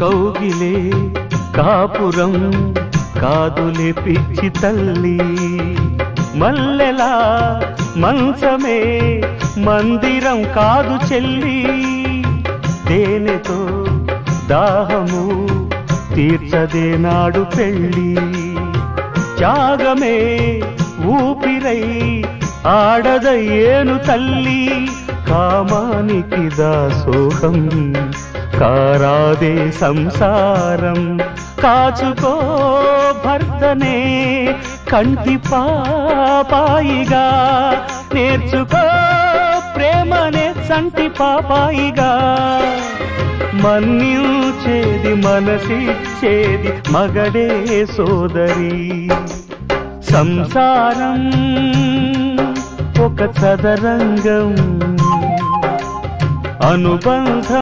కౌగిలే కాపురం కాదులే పిచ్చి తల్లి, మల్లెలా మంచమే మందిరం కాదు చెల్లి, తేనెతో దాహము తీర్చదే నాడు పెళ్ళి, త్యాగమే ఊపిరై ఆడదయ్యేను తల్లి, కామానికి దాసోహం కారాదే సంసారం, కాచుకో భర్తనే కంటి పాపాయిగా, నేర్చుకో ప్రేమనే సంటి పాపాయిగా, మన్నించేది మనసిచ్చేది మగడే సోదరి, సంసారం ఒక చదరంగం అనుబంధం